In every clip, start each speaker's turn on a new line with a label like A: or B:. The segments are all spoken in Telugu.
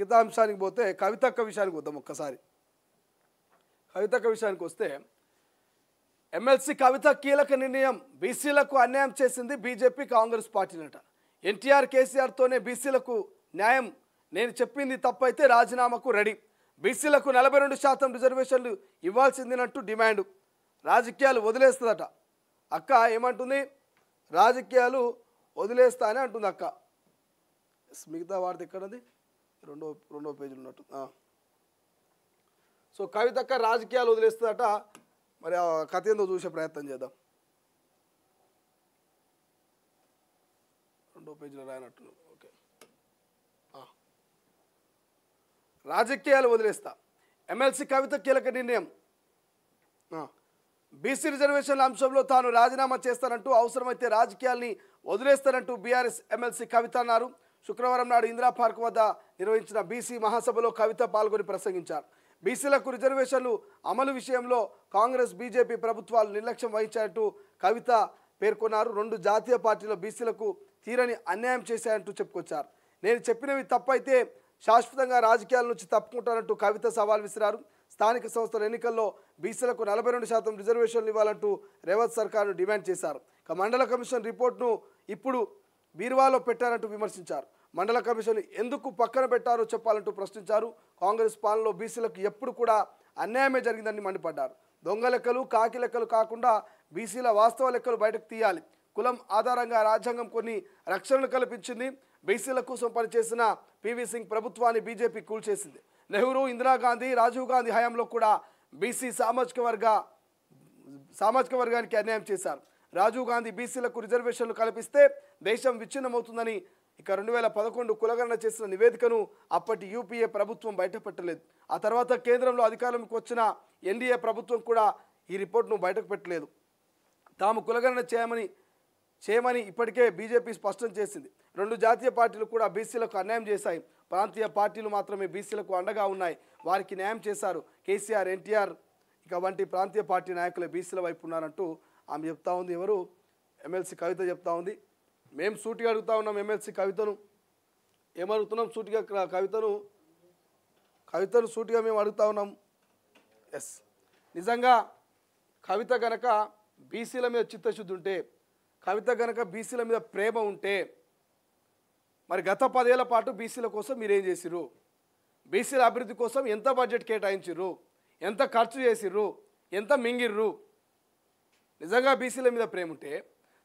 A: మిగతా అంశానికి పోతే కవితక్క విషయానికి వద్దాం ఒక్కసారి. కవితక్క విషయానికి వస్తే ఎమ్మెల్సీ కవిత కీలక నిర్ణయం. బీసీలకు అన్యాయం చేసింది బీజేపీ కాంగ్రెస్ పార్టీలట. ఎన్టీఆర్ కేసీఆర్తోనే బీసీలకు న్యాయం, నేను చెప్పింది తప్పైతే రాజీనామాకు రెడీ. బీసీలకు 42% రిజర్వేషన్లు ఇవ్వాల్సిందేనంటూ డిమాండ్. రాజకీయాలు వదిలేస్తుందట అక్క. ఏమంటుంది? రాజకీయాలు వదిలేస్తా అని అంటుంది అక్క. మిగతా వార్త ఎక్కడది? రెండో పేజీలో ఉన్నట్టు. సో కవితక్క రాజకీయాలు వదిలేస్తుందట. మరి ఆ కథ ఏందో చూసే ప్రయత్నం చేద్దాం. రెండో పేజీలో రాయనట్టు. ఓకే, రాజకీయాలు వదిలేస్తా. ఎమ్మెల్సీ కవిత కీలక నిర్ణయం. బీసీ రిజర్వేషన్ల అంశంలో తాను రాజీనామా చేస్తానంటూ, అవసరమైతే రాజకీయాల్ని వదిలేస్తానంటూ బీఆర్ఎస్ ఎమ్మెల్సీ కవిత అన్నారు. శుక్రవారం నాడు ఇందిరా పార్క్ వద్ద నిర్వహించిన బీసీ మహాసభలో కవిత పాల్గొని ప్రసంగించారు. బీసీలకు రిజర్వేషన్లు అమలు విషయంలో కాంగ్రెస్ బీజేపీ ప్రభుత్వాలు నిర్లక్ష్యం వహించాయంటూ కవిత పేర్కొన్నారు. 2 జాతీయ పార్టీలు బీసీలకు తీరని అన్యాయం చేశాయంటూ చెప్పుకొచ్చారు. నేను చెప్పినవి తప్పైతే శాశ్వతంగా రాజకీయాల నుంచి తప్పుకుంటానంటూ కవిత సవాల్ విసిరారు. స్థానిక సంస్థల ఎన్నికల్లో బీసీలకు 42% రిజర్వేషన్లు ఇవ్వాలంటూ రేవంత్ సర్కార్ను డిమాండ్ చేశారు. ఇక మండల కమిషన్ రిపోర్ట్ను ఇప్పుడు బీరువాలో పెట్టారంటూ విమర్శించారు. మండల కమిషన్ ఎందుకు పక్కన పెట్టారో చెప్పాలంటూ ప్రశ్నించారు. కాంగ్రెస్ పాలనలో బీసీలకు ఎప్పుడు కూడా అన్యాయమే జరిగిందని మండిపడ్డారు. దొంగ లెక్కలు, కాకి లెక్కలు కాకుండా బీసీల వాస్తవ లెక్కలు బయటకు తీయాలి. కులం ఆధారంగా రాజ్యాంగం కొన్ని రక్షణలు కల్పించింది. బీసీల కోసం పనిచేసిన పివి సింగ్ ప్రభుత్వాన్ని బీజేపీ కూల్చేసింది. నెహ్రూ, ఇందిరాగాంధీ, రాజీవ్ గాంధీ హయాంలో కూడా బీసీ సామాజిక వర్గానికి అన్యాయం చేశారు. రాజీవ్ గాంధీ బీసీలకు రిజర్వేషన్లు కల్పిస్తే దేశం విచ్ఛిన్నమవుతుందని ఇక 2011 కులగణన చేసిన నివేదికను అప్పటి యూపీఏ ప్రభుత్వం బయటపెట్టలేదు. ఆ తర్వాత కేంద్రంలో అధికారంలోకి వచ్చిన ఎన్డీఏ ప్రభుత్వం కూడా ఈ రిపోర్ట్ను బయటకు పెట్టలేదు. తాము కులగణన చేయమని ఇప్పటికే బీజేపీ స్పష్టం చేసింది. 2 జాతీయ పార్టీలు కూడా బీసీలకు అన్యాయం చేశాయి. ప్రాంతీయ పార్టీలు మాత్రమే బీసీలకు అండగా ఉన్నాయి. వారికి న్యాయం చేశారు. కేసీఆర్, ఎన్టీఆర్ ఇక వంటి ప్రాంతీయ పార్టీ నాయకులే బీసీల వైపు ఉన్నారంటూ ఆమె చెప్తా ఉంది. ఎవరు? ఎమ్మెల్సీ కవిత చెప్తా ఉంది. మేము సూటిగా అడుగుతా ఉన్నాం ఎమ్మెల్సీ కవితను. ఏమడుగుతున్నాం? సూటిగా కవితను సూటిగా మేము అడుగుతా ఉన్నాం. ఎస్, నిజంగా కవిత గనక బీసీల మీద చిత్తశుద్ధి ఉంటే, కవిత గనక బీసీల మీద ప్రేమ ఉంటే, మరి గత 10 ఏళ్ల పాటు బీసీల కోసం మీరేం చేసిర్రు? బీసీల అభివృద్ధి కోసం ఎంత బడ్జెట్ కేటాయించిర్రు? ఎంత ఖర్చు చేసిర్రు? ఎంత మింగిర్రు? నిజంగా బీసీల మీద ప్రేమ ఉంటే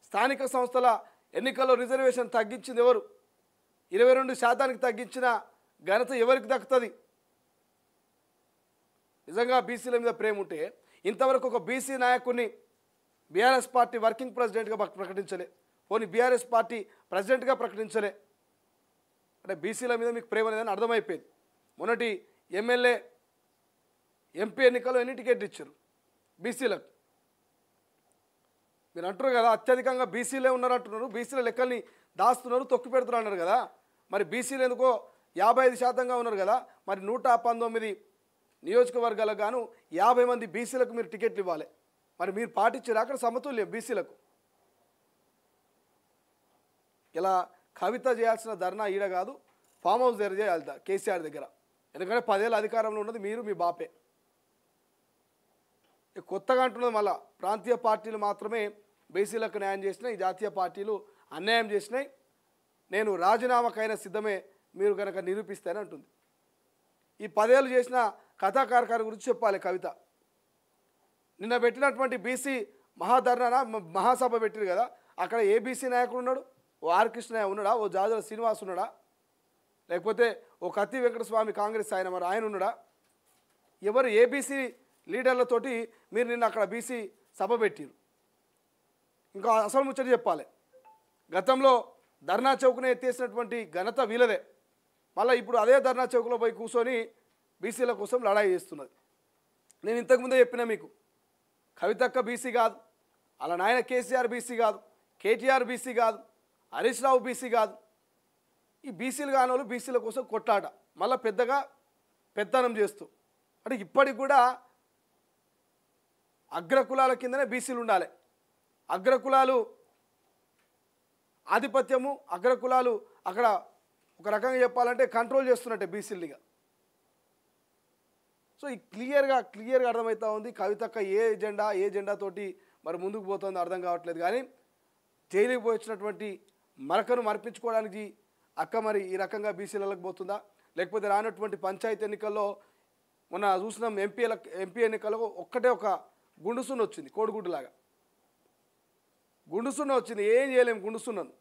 A: స్థానిక సంస్థల ఎన్నికల్లో రిజర్వేషన్ తగ్గించింది ఎవరు? 22% తగ్గించిన ఘనత ఎవరికి దక్కుతుంది? నిజంగా బీసీల మీద ప్రేమ ఉంటే ఇంతవరకు ఒక బీసీ నాయకుడిని బీఆర్ఎస్ పార్టీ వర్కింగ్ ప్రెసిడెంట్గా ప్రకటించలే. పోనీ బీఆర్ఎస్ పార్టీ ప్రెసిడెంట్గా ప్రకటించలే. అంటే బీసీల మీద మీకు ప్రేమ లేదని అర్థమైపోయింది. మొన్నటి ఎమ్మెల్యే, ఎంపీ ఎన్నికల్లో ఎన్ని టికెట్లు ఇచ్చారు బీసీలకు? మీరు అంటారు కదా అత్యధికంగా బీసీలే ఉన్నారంటున్నారు, బీసీల లెక్కల్ని దాస్తున్నారు, తొక్కి పెడుతున్నారు అన్నారు కదా. మరి బీసీలు ఎందుకో 55%గా ఉన్నారు కదా. మరి 119 నియోజకవర్గాలకు గాను 50 మంది బీసీలకు మీరు టికెట్లు ఇవ్వాలి. మరి మీరు పాటించారు అక్కడ సమతుల్యం బీసీలకు. ఇలా కవిత చేయాల్సిన ధర్నా ఈడ కాదు, ఫామ్ హౌస్ దగ్గర చేయాలి కేసీఆర్ దగ్గర. ఎందుకంటే 10 ఏళ్ళ అధికారంలో ఉన్నది మీరు, మీ బాపే. కొత్తగా అంటున్నది మళ్ళా ప్రాంతీయ పార్టీలు మాత్రమే బీసీలకు న్యాయం చేసినాయి, ఈ జాతీయ పార్టీలు అన్యాయం చేసినాయి. నేను రాజీనామాకైనా సిద్ధమే మీరు కనుక నిరూపిస్తానని అంటుంది. ఈ 10 ఏళ్ళు చేసిన కథాకారకారు గురించి చెప్పాలి కవిత. నిన్న పెట్టినటువంటి బీసీ మహాసభ పెట్టిరు కదా, అక్కడ ఏ బీసీ నాయకుడు ఉన్నాడు? ఓ ఆర్ కృష్ణయ్య ఉన్నాడా? ఓ జాజల శ్రీనివాస్ ఉన్నాడా? లేకపోతే ఓ కత్తి వెంకటస్వామి కాంగ్రెస్ ఆయన ఉన్నాడా? ఎవరు? ఏబీసీ లీడర్లతోటి మీరు నిన్న అక్కడ బీసీ సభ పెట్టిరు. ఇంకా అసలు ముచ్చట చెప్పాలి, గతంలో ధర్నా చౌక్నే ఎత్తేసినటువంటి ఘనత వీలదే. మళ్ళీ ఇప్పుడు అదే ధర్నా చౌక్లో పోయి కూర్చొని బీసీల కోసం లడాయి చేస్తున్నది. నేను ఇంతకుముందే చెప్పినా మీకు, కవితక్క బీసీ కాదు, అలా నాయన కేసీఆర్ బీసీ కాదు, కేటీఆర్ బీసీ కాదు, హరీష్ రావు బీసీ కాదు. ఈ బీసీలు కాని వాళ్ళు బీసీల కోసం కొట్లాట, మళ్ళీ పెత్తనం చేస్తూ. అంటే ఇప్పటికి కూడా అగ్రకులాల కిందనే బీసీలు ఉండాలి. అగ్రకులాలు ఆధిపత్యము, అగ్రకులాలు అక్కడ ఒక రకంగా చెప్పాలంటే కంట్రోల్ చేస్తున్నట్టే బీసీలుగా. సో ఈ క్లియర్గా అర్థమవుతా ఉంది కవితక్క ఏ ఎజెండా తోటి మరి ముందుకు పోతుందో అర్థం కావట్లేదు. కానీ జైలుకి పోయించినటువంటి మరకను మరిపించుకోవడానికి అక్క మరి ఈ రకంగా బీసీలకు పోతుందా, లేకపోతే రానటువంటి పంచాయతీ ఎన్నికల్లో మొన్న చూసినాం ఎంపీ ఎన్నికల్లో ఒక్కటే ఒక గుండుసున్న వచ్చింది, కోడిగుడ్డులాగా గుండుసున్న వచ్చింది, ఏం చేయలేము గుండుసున్నను.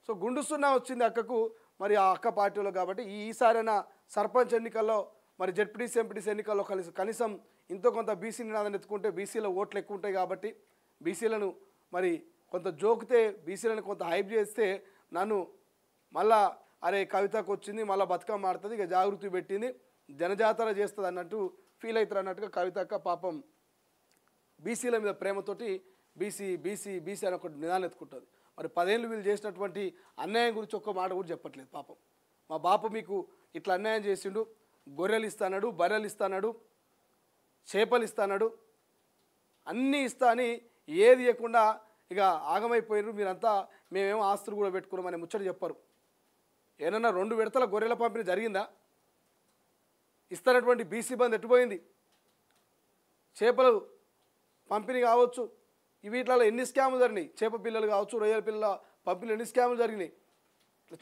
A: సో గుండుసున్న వచ్చింది అక్కకు, మరి ఆ అక్క పార్టీలో. కాబట్టి ఈసారైనా సర్పంచ్ ఎన్నికల్లో మరి జెడ్పీటీసీ ఎంపీటీసీ ఎన్నికల్లో కనీసం ఇంతో కొంత బీసీ నినాదం ఎత్తుకుంటే బీసీలో ఓట్లు ఎక్కువ ఉంటాయి. కాబట్టి బీసీలను మరి కొంత జోకితే, బీసీలను కొంత హైప్ చేస్తే నన్ను మళ్ళా అరే కవితకు వచ్చింది మళ్ళీ బతుకమ్మ ఆడుతుంది, ఇక జాగృతి పెట్టింది, జనజాతర చేస్తుంది అన్నట్టు ఫీల్ అవుతారు అన్నట్టుగా కవితక్క పాపం బీసీల మీద ప్రేమతోటి బీసీ అని ఒక నిదానం ఎత్తుకుంటుంది. మరి 10 ఏళ్ళు వీళ్ళు చేసినటువంటి అన్యాయం గురించి ఒక్క మాట కూడా చెప్పట్లేదు. పాపం మా బాపు మీకు ఇట్లా అన్యాయం చేసిండు, గొర్రెలు ఇస్తాడు, బర్రెలు ఇస్తాడు, చేపలు ఇస్తాడు, అన్నీ ఇస్తా అని ఏది ఇవ్వకుండా ఇక ఆగమైపోయినారు. మీరంతా మేమేమో ఆస్తులు కూడా పెట్టుకున్నామని ముచ్చట చెప్పరు. ఏమన్నా 2 విడతల గొర్రెల పంపిణీ జరిగిందా? ఇస్తున్నటువంటి బీసీ బంద్ ఎట్టుపోయింది? చేపలు పంపిణీ కావచ్చు, వీటిలో ఎన్ని స్కాములు జరిగినాయి, చేప పిల్లలు కావచ్చు, రొయ్యల పిల్లల పంపిణీలు ఎన్ని స్కాములు జరిగినాయి,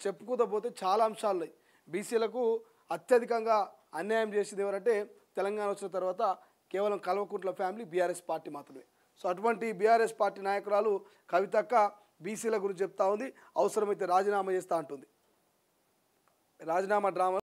A: చెప్పుకుంటూ పోతే చాలా అంశాలు ఉన్నాయి. బీసీలకు అత్యధికంగా అన్యాయం చేసింది ఎవరంటే తెలంగాణ వచ్చిన తర్వాత కేవలం కల్వకుంట్ల ఫ్యామిలీ, బీఆర్ఎస్ పార్టీ మాత్రమే. సో అటువంటి బీఆర్ఎస్ పార్టీ నాయకురాలు కవితక్క బీసీల గురించి చెప్తా ఉంది, అవసరమైతే రాజీనామా చేస్తా అంటుంది. రాజీనామా డ్రామా